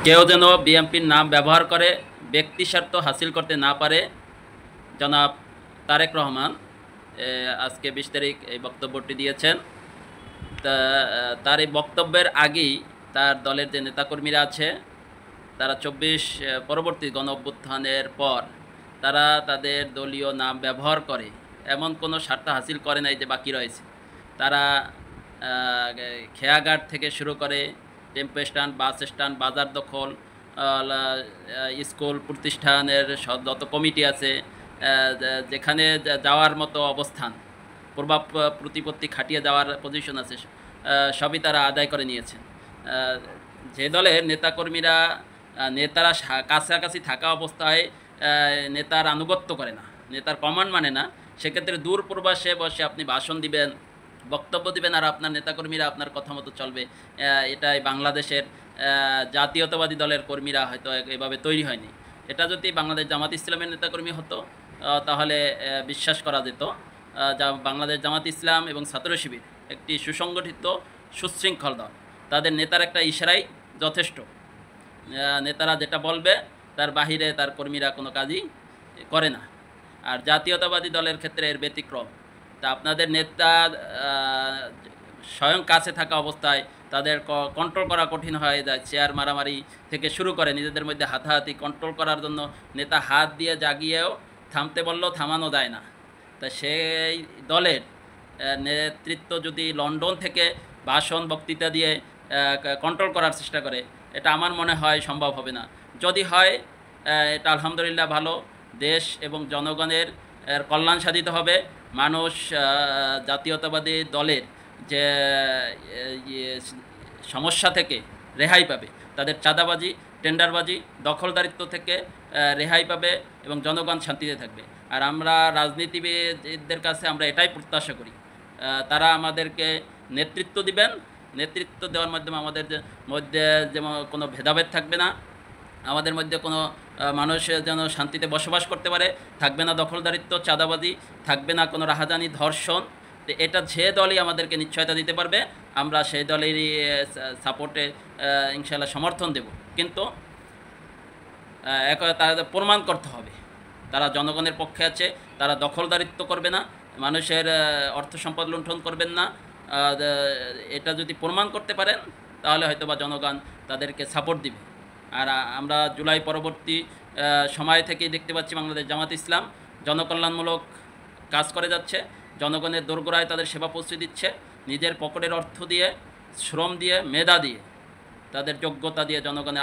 কেউ যেন বিএনপির নাম ব্যবহার করে ব্যক্তি স্বার্থ হাসিল করতে না পারে। জনাব তারেক রহমান আজকে 20 তারিখ এই বক্তব্যটি দিয়েছেন। তার এই বক্তব্যের আগেই তার দলের যে নেতাকর্মীরা আছে তারা 24 পরবর্তী গণ অভ্যুত্থানের পর তারা তাদের দলীয় নাম ব্যবহার করে এমন কোনো স্বার্থ হাসিল করে নাই যে বাকি রয়েছে। তারা খেয়াঘাট থেকে শুরু করে টেম্পো স্ট্যান্ড, বাস স্ট্যান্ড, বাজার দখল, স্কুল প্রতিষ্ঠানের যত কমিটি আছে, যেখানে যাওয়ার মতো অবস্থান, প্রভাব প্রতিপত্তি খাটিয়ে যাওয়ার পজিশন আছে, সবই তারা আদায় করে নিয়েছেন। যে দলের নেতাকর্মীরা নেতারা কাছাকাছি থাকা অবস্থায় নেতার আনুগত্য করে না, নেতার কমান্ড মানে না, সেক্ষেত্রে দূর প্রবাসে বসে আপনি ভাষণ দিবেন, বক্তব্য দিবেন, আর আপনার নেতাকর্মীরা আপনার কথা মতো চলবে, এটাই বাংলাদেশের জাতীয়তাবাদী দলের কর্মীরা হয়তো এভাবে তৈরি হয়নি। এটা যদি বাংলাদেশ জামাত ইসলামের নেতাকর্মী হতো তাহলে বিশ্বাস করা যেত। বাংলাদেশ জামাত ইসলাম এবং ছাত্র শিবির একটি সুসংগঠিত সুশৃঙ্খল দল। তাদের নেতার একটা ইশারাই যথেষ্ট। নেতারা যেটা বলবে তার বাহিরে তার কর্মীরা কোনো কাজই করে না। আর জাতীয়তাবাদী দলের ক্ষেত্রে এর ব্যতিক্রম। তা আপনাদের নেতা স্বয়ং কাছে থাকা অবস্থায় তাদের কন্ট্রোল করা কঠিন হয়ে যায়। চেয়ার মারামারি থেকে শুরু করে নিজেদের মধ্যে হাতাহাতি কন্ট্রোল করার জন্য নেতা হাত দিয়ে জাগিয়েও থামতে বললেও থামানো যায় না। তা সেই দলের নেতৃত্ব যদি লন্ডন থেকে ভাষণ বক্তৃতা দিয়ে কন্ট্রোল করার চেষ্টা করে, এটা আমার মনে হয় সম্ভব হবে না। যদি হয় এটা আলহামদুলিল্লাহ ভালো, দেশ এবং জনগণের কল্যাণ সাধিত হবে। মানুষ জাতীয়তাবাদী দলের যে সমস্যা থেকে রেহাই পাবে, তাদের চাঁদাবাজি, টেন্ডারবাজি, দখলদারিত্ব থেকে রেহাই পাবে এবং জনগণ শান্তিতে থাকবে। আর আমরা রাজনীতিবিদদের কাছে আমরা এটাই প্রত্যাশা করি, তারা আমাদেরকে নেতৃত্ব দিবেন। নেতৃত্ব দেওয়ার মাধ্যমে আমাদের মধ্যে যেমন কোনো ভেদাভেদ থাকবে না, আমাদের মধ্যে কোনো মানুষ যেন শান্তিতে বসবাস করতে পারে, থাকবে না দখলদারিত্ব, চাঁদাবাজি, থাকবে না কোনো রাহাজানি, ধর্ষণ। তো এটা যে দলই আমাদেরকে নিশ্চয়তা দিতে পারবে আমরা সেই দলেরই সাপোর্টে ইনশাল্লাহ সমর্থন দেব। কিন্তু তাদের প্রমাণ করতে হবে তারা জনগণের পক্ষে আছে, তারা দখলদারিত্ব করবে না, মানুষের অর্থ সম্পদ লুণ্ঠন করবেন না। এটা যদি প্রমাণ করতে পারেন তাহলে হয়তোবা জনগণ তাদেরকে সাপোর্ট দিবে। আর আমরা জুলাই পরবর্তী সময় থেকেই দেখতে পাচ্ছি বাংলাদেশ জামাত ইসলাম জনকল্যাণমূলক কাজ করে যাচ্ছে, জনগণের দোরগোড়ায় তাদের সেবা পৌঁছে দিচ্ছে, নিজের পকেটের অর্থ দিয়ে, শ্রম দিয়ে, মেধা দিয়ে, তাদের যোগ্যতা দিয়ে জনগণের